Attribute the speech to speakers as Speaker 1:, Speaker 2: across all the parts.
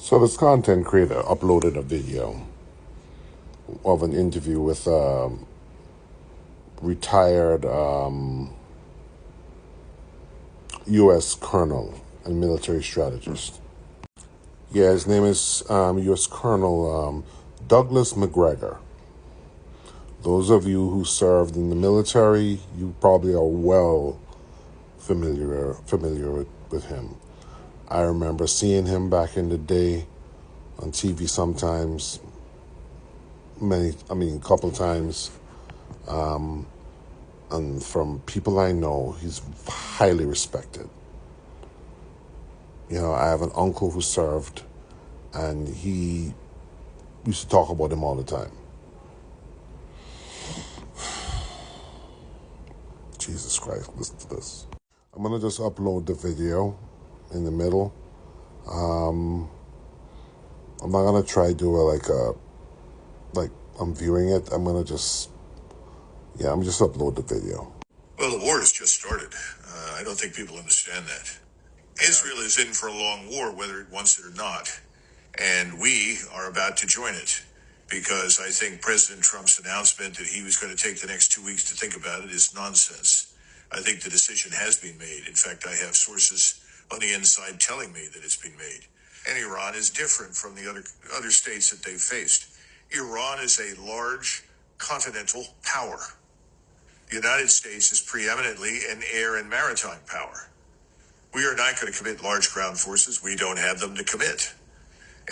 Speaker 1: So this content creator uploaded a video of an interview with a retired U.S. colonel and military strategist. Yeah, his name is U.S. Colonel Douglas McGregor. Those of you who served in the military, you probably are well familiar with him. I remember seeing him back in the day on TV sometimes, a couple times. And from people I know, he's highly respected. You know, I have an uncle who served, and he used to talk about him all the time. Jesus Christ, listen to this. I'm going to just upload the video in the middle. I'm not going to try do it like I'm viewing it. I'm just upload the video.
Speaker 2: Well, the war has just started. I don't think people understand that. Israel is in for a long war, whether it wants it or not. And we are about to join it. Because I think President Trump's announcement that he was going to take the next 2 weeks to think about it is nonsense. I think the decision has been made. In fact, I have sources on the inside telling me that it's been made. And Iran is different from the other states that they've faced. Iran is a large continental power. The United States is preeminently an air and maritime power. We are not going to commit large ground forces. We don't have them to commit.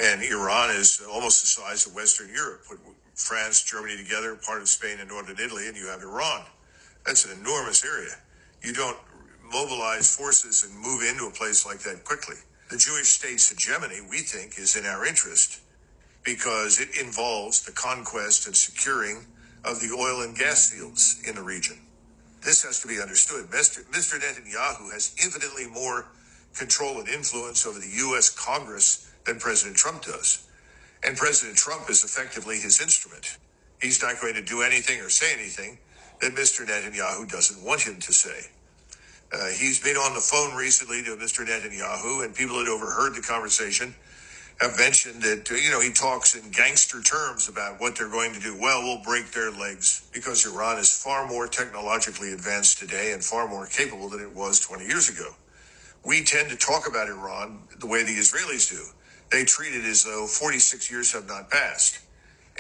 Speaker 2: And Iran is almost the size of Western Europe. Put France, Germany together, part of Spain and northern Italy, and you have Iran. That's an enormous area. You don't mobilize forces and move into a place like that quickly. The Jewish state's hegemony, we think, is in our interest because it involves the conquest and securing of the oil and gas fields in the region. This has to be understood. Mr. Netanyahu has infinitely more control and influence over the U.S. Congress than President Trump does. And President Trump is effectively his instrument. He's not going to do anything or say anything that Mr. Netanyahu doesn't want him to say. He's been on the phone recently to Mr. Netanyahu, and people that overheard the conversation have mentioned that, he talks in gangster terms about what they're going to do. Well, we'll break their legs because Iran is far more technologically advanced today and far more capable than it was 20 years ago. We tend to talk about Iran the way the Israelis do. They treat it as though 46 years have not passed.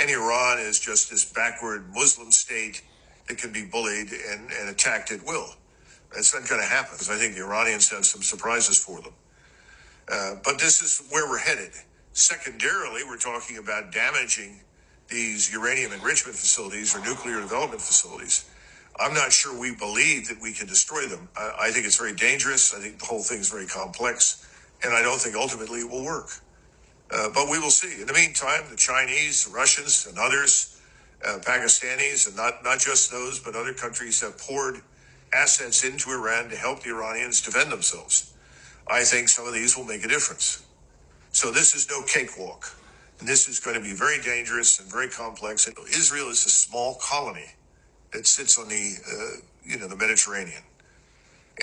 Speaker 2: And Iran is just this backward Muslim state that can be bullied and attacked at will. That's not going to happen because I think the Iranians have some surprises for them. But this is where we're headed. Secondarily, we're talking about damaging these uranium enrichment facilities or nuclear development facilities. I'm not sure we believe that we can destroy them. I think it's very dangerous. I think the whole thing is very complex, and I don't think ultimately it will work. But we will see. In the meantime, the Chinese, the Russians, and others, Pakistanis, and not just those, but other countries have poured assets into Iran to help the Iranians defend themselves. I think some of these will make a difference. So this is no cakewalk. And this is going to be very dangerous and very complex. Israel is a small colony that sits on the Mediterranean.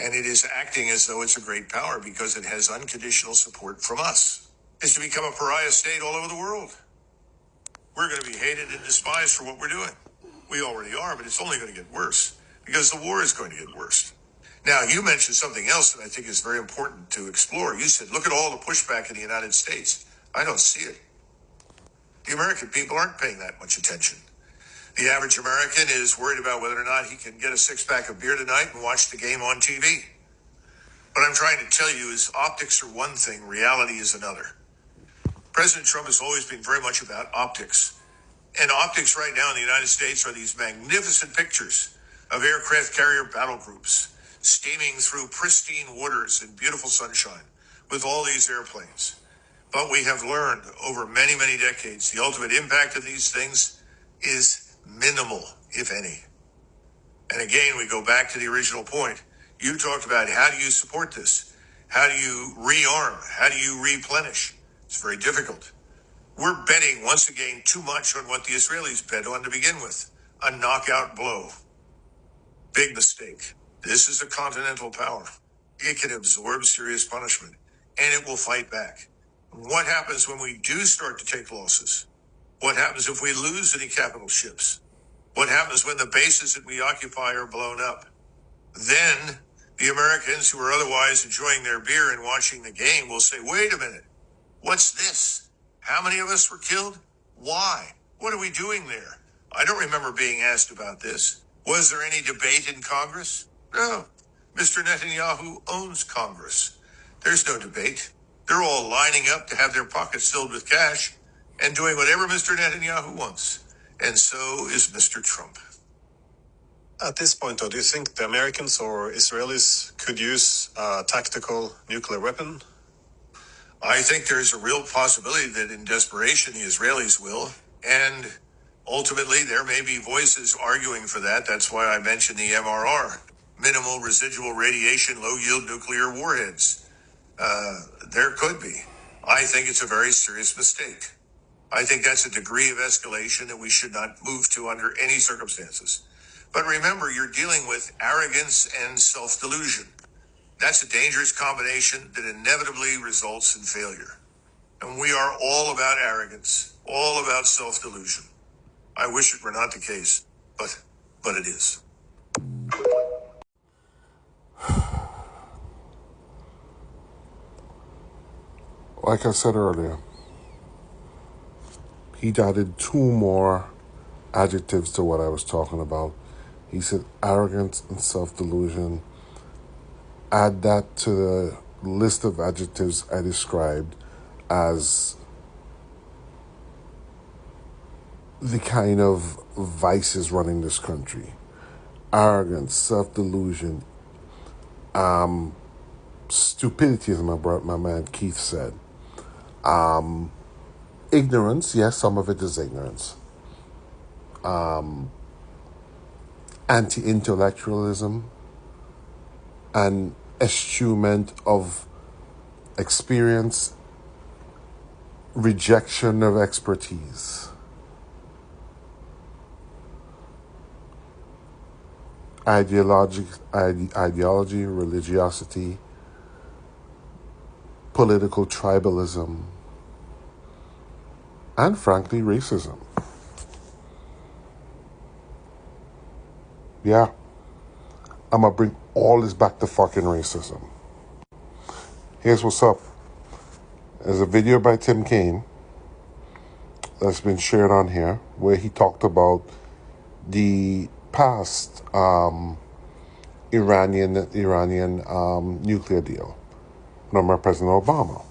Speaker 2: And it is acting as though it's a great power because it has unconditional support from us. It's to become a pariah state all over the world. We're going to be hated and despised for what we're doing. We already are, but it's only going to get worse because the war is going to get worse. Now, you mentioned something else that I think is very important to explore. You said, look at all the pushback in the United States. I don't see it. The American people aren't paying that much attention. The average American is worried about whether or not he can get a six-pack of beer tonight and watch the game on TV. What I'm trying to tell you is optics are one thing, reality is another. President Trump has always been very much about optics. And optics right now in the United States are these magnificent pictures of aircraft carrier battle groups steaming through pristine waters in beautiful sunshine with all these airplanes. But we have learned over many, many decades, the ultimate impact of these things is minimal, if any. And again, we go back to the original point. You talked about how do you support this? How do you rearm? How do you replenish? It's very difficult. We're betting, once again, too much on what the Israelis bet on to begin with. A knockout blow. Big mistake. This is a continental power. It can absorb serious punishment, and it will fight back. What happens when we do start to take losses? What happens if we lose any capital ships? What happens when the bases that we occupy are blown up? Then the Americans who are otherwise enjoying their beer and watching the game will say, wait a minute, what's this? How many of us were killed? Why? What are we doing there? I don't remember being asked about this. Was there any debate in Congress? No. Mr. Netanyahu owns Congress. There's no debate. They're all lining up to have their pockets filled with cash and doing whatever Mr. Netanyahu wants. And so is Mr. Trump.
Speaker 3: At this point, though, do you think the Americans or Israelis could use a tactical nuclear weapon?
Speaker 2: I think there's a real possibility that in desperation the Israelis will, and ultimately there may be voices arguing for that. That's why I mentioned the MRR, minimal residual radiation, low yield nuclear warheads. There could be. I think it's a very serious mistake. I think that's a degree of escalation that we should not move to under any circumstances. But remember, you're dealing with arrogance and self-delusion. That's a dangerous combination that inevitably results in failure. And we are all about arrogance, all about self-delusion. I wish it were not the case, but it is.
Speaker 1: Like I said earlier, he added 2 more adjectives to what I was talking about. He said arrogance and self-delusion. Add that to the list of adjectives I described as the kind of vices running this country. Arrogance, self-delusion, stupidity, as my man Keith said. Ignorance, yes, some of it is ignorance. Anti-intellectualism, and eschewment of experience, rejection of expertise. Ideology, religiosity, political tribalism, and frankly, racism. Yeah, I'm gonna bring all this back to fucking racism. Here's what's up. There's a video by Tim Kaine that's been shared on here where he talked about the past Iranian nuclear deal. Remember President Obama.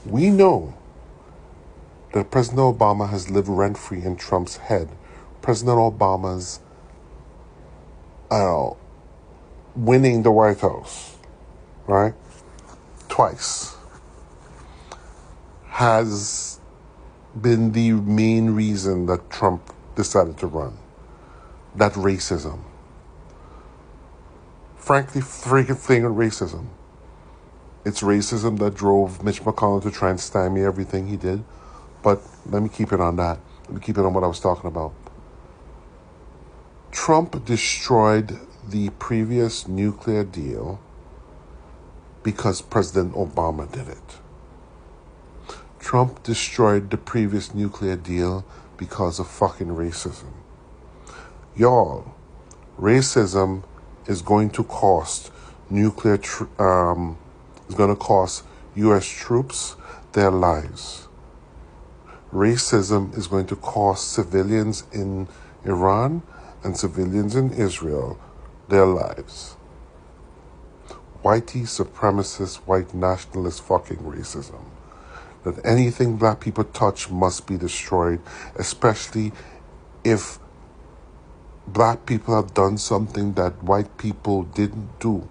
Speaker 1: We know that President Obama has lived rent-free in Trump's head. President Obama's winning the White House, right? Twice. Has been the main reason that Trump decided to run. That racism. Frankly, freaking thing of racism. It's racism that drove Mitch McConnell to try and stymie everything he did. But let me keep it on that. Let me keep it on what I was talking about. Trump destroyed the previous nuclear deal because President Obama did it. Trump destroyed the previous nuclear deal because of fucking racism. Y'all, racism is going to cost is going to cost U.S. troops their lives. Racism is going to cost civilians in Iran and civilians in Israel their lives. Whitey supremacist, white nationalist fucking racism. That anything black people touch must be destroyed, especially if black people have done something that white people didn't do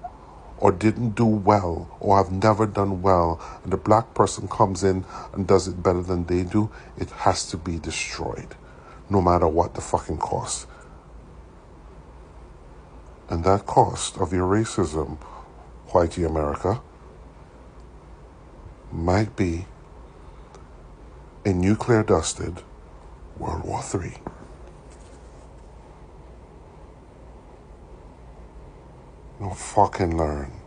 Speaker 1: or didn't do well or have never done well, and the black person comes in and does it better than they do, it has to be destroyed, no matter what the fucking cost. And that cost of your racism, whitey America, might be a nuclear-dusted World War III. No fucking learn.